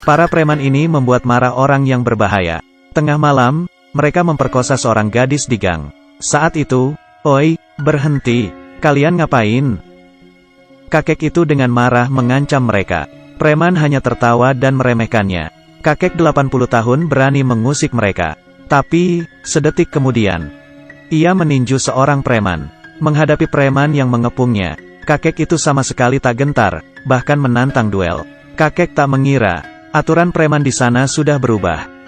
Para preman ini membuat marah orang yang berbahaya. Tengah malam, mereka memperkosa seorang gadis di gang. Saat itu, "Oi, berhenti, kalian ngapain?" Kakek itu dengan marah mengancam mereka. Preman hanya tertawa dan meremehkannya. Kakek 80 tahun berani mengusik mereka. Tapi, sedetik kemudian, ia meninju seorang preman. Menghadapi preman yang mengepungnya, kakek itu sama sekali tak gentar, bahkan menantang duel. Kakek tak mengira, aturan preman di sana sudah berubah.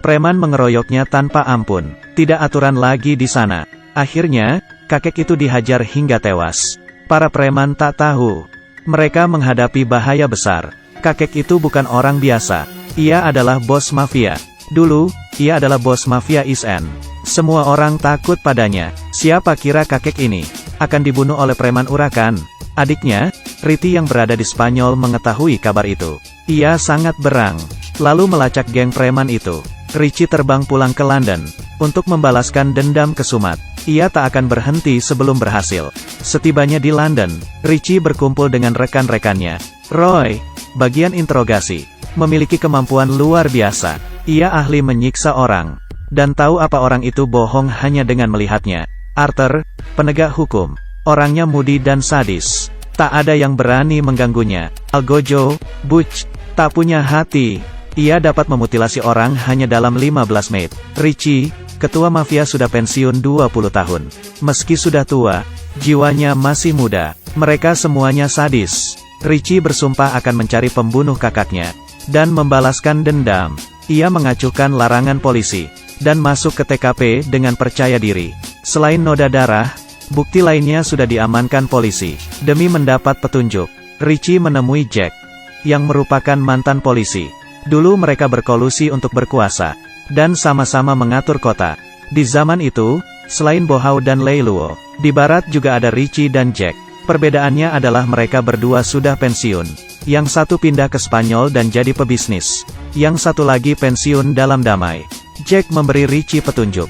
Preman mengeroyoknya tanpa ampun. Tidak aturan lagi di sana. Akhirnya, kakek itu dihajar hingga tewas. Para preman tak tahu, mereka menghadapi bahaya besar. Kakek itu bukan orang biasa. Ia adalah bos mafia. Dulu, ia adalah bos mafia Isen. Semua orang takut padanya. Siapa kira kakek ini akan dibunuh oleh preman urakan? Adiknya, Riti yang berada di Spanyol mengetahui kabar itu. Ia sangat berang, lalu melacak geng preman itu. Richie terbang pulang ke London untuk membalaskan dendam ke Sumat. Ia tak akan berhenti sebelum berhasil. Setibanya di London, Richie berkumpul dengan rekan-rekannya. Roy, bagian interogasi, memiliki kemampuan luar biasa. Ia ahli menyiksa orang, dan tahu apa orang itu bohong hanya dengan melihatnya. Arthur, penegak hukum, orangnya mudi dan sadis. Tak ada yang berani mengganggunya. Algojo, Butch, tak punya hati. Ia dapat memutilasi orang hanya dalam 15 menit. Richie, ketua mafia sudah pensiun 20 tahun. Meski sudah tua, jiwanya masih muda. Mereka semuanya sadis. Richie bersumpah akan mencari pembunuh kakaknya, dan membalaskan dendam. Ia mengacuhkan larangan polisi, dan masuk ke TKP dengan percaya diri. Selain noda darah, bukti lainnya sudah diamankan polisi. Demi mendapat petunjuk, Richie menemui Jack, yang merupakan mantan polisi. Dulu mereka berkolusi untuk berkuasa, dan sama-sama mengatur kota. Di zaman itu, selain Bohau dan Leiluo, di barat juga ada Richie dan Jack. Perbedaannya adalah mereka berdua sudah pensiun. Yang satu pindah ke Spanyol dan jadi pebisnis. Yang satu lagi pensiun dalam damai. Jack memberi Richie petunjuk.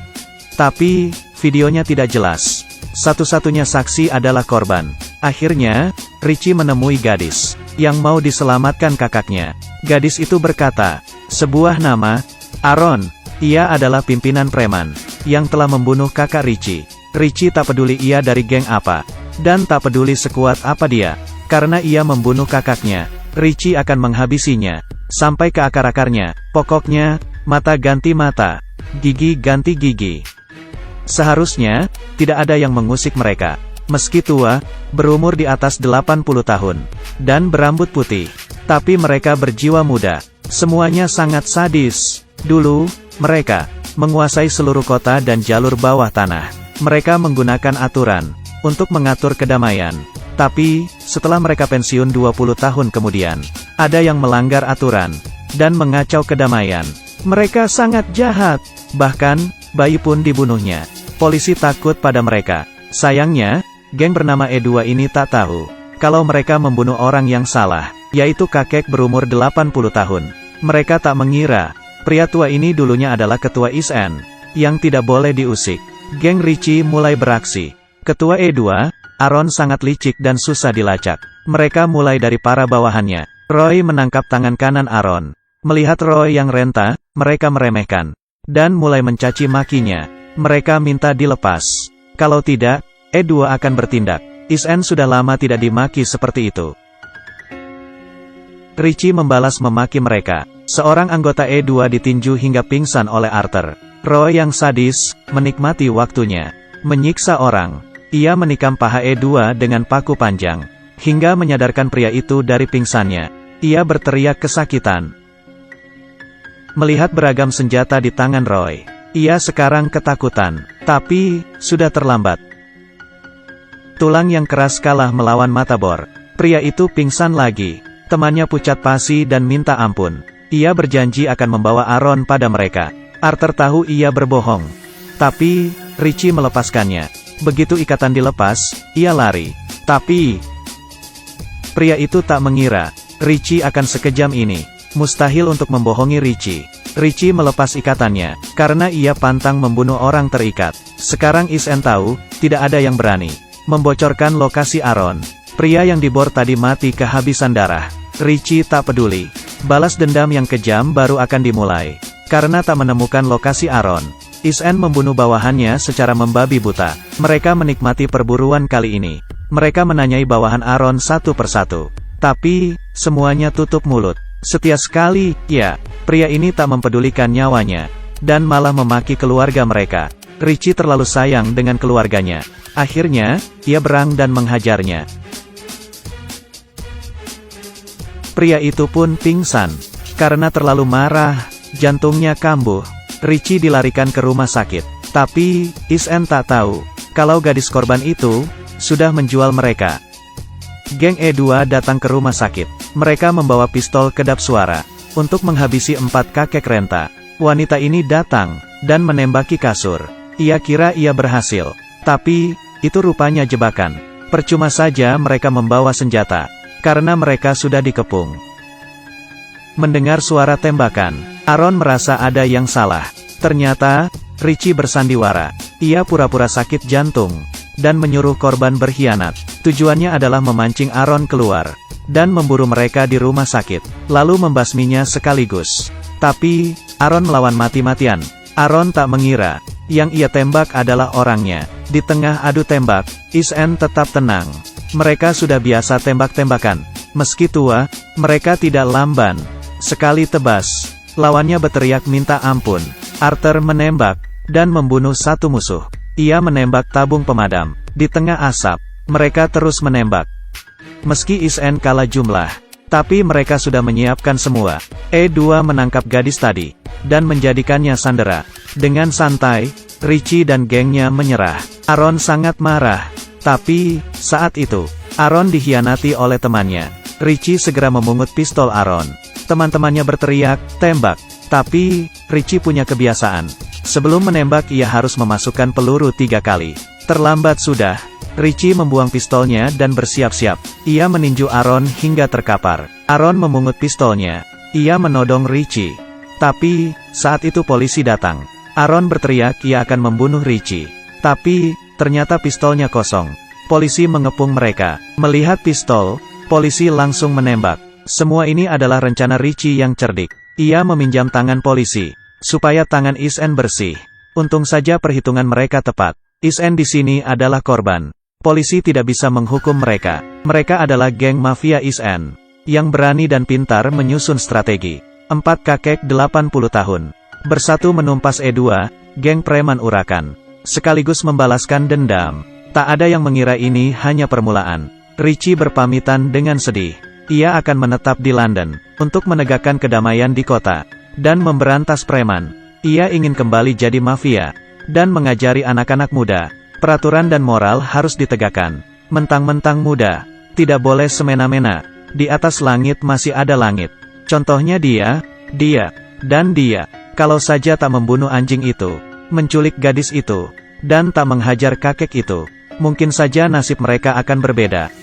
Tapi, videonya tidak jelas. Satu-satunya saksi adalah korban. Akhirnya, Richie menemui gadis yang mau diselamatkan kakaknya. Gadis itu berkata, sebuah nama, Aaron. Ia adalah pimpinan preman yang telah membunuh kakak Richie. Richie tak peduli ia dari geng apa, dan tak peduli sekuat apa dia. Karena ia membunuh kakaknya, Richie akan menghabisinya sampai ke akar-akarnya. Pokoknya, mata ganti mata, gigi ganti gigi. Seharusnya tidak ada yang mengusik mereka. Meski tua, berumur di atas 80 tahun, dan berambut putih, tapi mereka berjiwa muda. Semuanya sangat sadis. Dulu, mereka menguasai seluruh kota dan jalur bawah tanah. Mereka menggunakan aturan untuk mengatur kedamaian. Tapi, setelah mereka pensiun 20 tahun kemudian, ada yang melanggar aturan dan mengacau kedamaian. Mereka sangat jahat. Bahkan, bayi pun dibunuhnya. Polisi takut pada mereka. Sayangnya, geng bernama E2 ini tak tahu kalau mereka membunuh orang yang salah, yaitu kakek berumur 80 tahun. Mereka tak mengira, pria tua ini dulunya adalah ketua Isen, yang tidak boleh diusik. Geng Richie mulai beraksi. Ketua E2, Aaron sangat licik dan susah dilacak. Mereka mulai dari para bawahannya. Roy menangkap tangan kanan Aaron. Melihat Roy yang renta, mereka meremehkan, dan mulai mencaci makinya. Mereka minta dilepas. Kalau tidak, E2 akan bertindak. Isen sudah lama tidak dimaki seperti itu. Richie membalas memaki mereka. Seorang anggota E2 ditinju hingga pingsan oleh Arthur. Roy yang sadis, menikmati waktunya menyiksa orang. Ia menikam paha E2 dengan paku panjang, hingga menyadarkan pria itu dari pingsannya. Ia berteriak kesakitan. Melihat beragam senjata di tangan Roy, ia sekarang ketakutan. Tapi, sudah terlambat. Tulang yang keras kalah melawan mata bor. Pria itu pingsan lagi. Temannya pucat pasi dan minta ampun. Ia berjanji akan membawa Aaron pada mereka. Arthur tahu ia berbohong. Tapi, Richie melepaskannya. Begitu ikatan dilepas, ia lari. Tapi, pria itu tak mengira, Richie akan sekejam ini. Mustahil untuk membohongi Richie. Richie melepas ikatannya, karena ia pantang membunuh orang terikat. Sekarang Isen tahu, tidak ada yang berani membocorkan lokasi Aaron. Pria yang dibor tadi mati kehabisan darah. Richie tak peduli. Balas dendam yang kejam baru akan dimulai. Karena tak menemukan lokasi Aaron, Is-en membunuh bawahannya secara membabi buta. Mereka menikmati perburuan kali ini. Mereka menanyai bawahan Aaron satu persatu. Tapi, semuanya tutup mulut. Setia sekali, ya, pria ini tak mempedulikan nyawanya. Dan malah memaki keluarga mereka. Richie terlalu sayang dengan keluarganya. Akhirnya, ia berang dan menghajarnya. Pria itu pun pingsan. Karena terlalu marah, jantungnya kambuh. Richie dilarikan ke rumah sakit. Tapi, Is-en tak tahu, kalau gadis korban itu, sudah menjual mereka. Geng E2 datang ke rumah sakit. Mereka membawa pistol kedap suara, untuk menghabisi 4 kakek renta. Wanita ini datang, dan menembaki kasur. Ia kira ia berhasil. Tapi, itu rupanya jebakan. Percuma saja mereka membawa senjata. Karena mereka sudah dikepung. Mendengar suara tembakan, Aaron merasa ada yang salah. Ternyata, Richie bersandiwara. Ia pura-pura sakit jantung, dan menyuruh korban berkhianat. Tujuannya adalah memancing Aaron keluar, dan memburu mereka di rumah sakit, lalu membasminya sekaligus. Tapi, Aaron melawan mati-matian. Aaron tak mengira, yang ia tembak adalah orangnya. Di tengah adu tembak, Is-en tetap tenang. Mereka sudah biasa tembak-tembakan. Meski tua, mereka tidak lamban. Sekali tebas, lawannya berteriak minta ampun. Arthur menembak, dan membunuh satu musuh. Ia menembak tabung pemadam. Di tengah asap, mereka terus menembak. Meski Is-en kalah jumlah, tapi mereka sudah menyiapkan semua. E2 menangkap gadis tadi, dan menjadikannya sandera. Dengan santai, Richie dan gengnya menyerah. Aaron sangat marah. Tapi, saat itu, Aaron dikhianati oleh temannya. Richie segera memungut pistol Aaron. Teman-temannya berteriak, tembak. Tapi, Richie punya kebiasaan. Sebelum menembak ia harus memasukkan peluru 3 kali. Terlambat sudah. Richie membuang pistolnya dan bersiap-siap. Ia meninju Aaron hingga terkapar. Aaron memungut pistolnya. Ia menodong Richie. Tapi, saat itu polisi datang. Aaron berteriak ia akan membunuh Richie. Tapi, ternyata pistolnya kosong. Polisi mengepung mereka. Melihat pistol, polisi langsung menembak. Semua ini adalah rencana Richie yang cerdik. Ia meminjam tangan polisi, supaya tangan Is-en bersih. Untung saja perhitungan mereka tepat. Is-en di sini adalah korban. Polisi tidak bisa menghukum mereka. Mereka adalah geng mafia Is-en, yang berani dan pintar menyusun strategi. 4 kakek 80 tahun. Bersatu menumpas E2, geng preman urakan. Sekaligus membalaskan dendam. Tak ada yang mengira ini hanya permulaan. Richie berpamitan dengan sedih. Ia akan menetap di London, untuk menegakkan kedamaian di kota, dan memberantas preman. Ia ingin kembali jadi mafia, dan mengajari anak-anak muda. Peraturan dan moral harus ditegakkan. Mentang-mentang muda, tidak boleh semena-mena. Di atas langit masih ada langit. Contohnya dia, dan dia. Kalau saja tak membunuh anjing itu, menculik gadis itu, dan tak menghajar kakek itu, mungkin saja nasib mereka akan berbeda.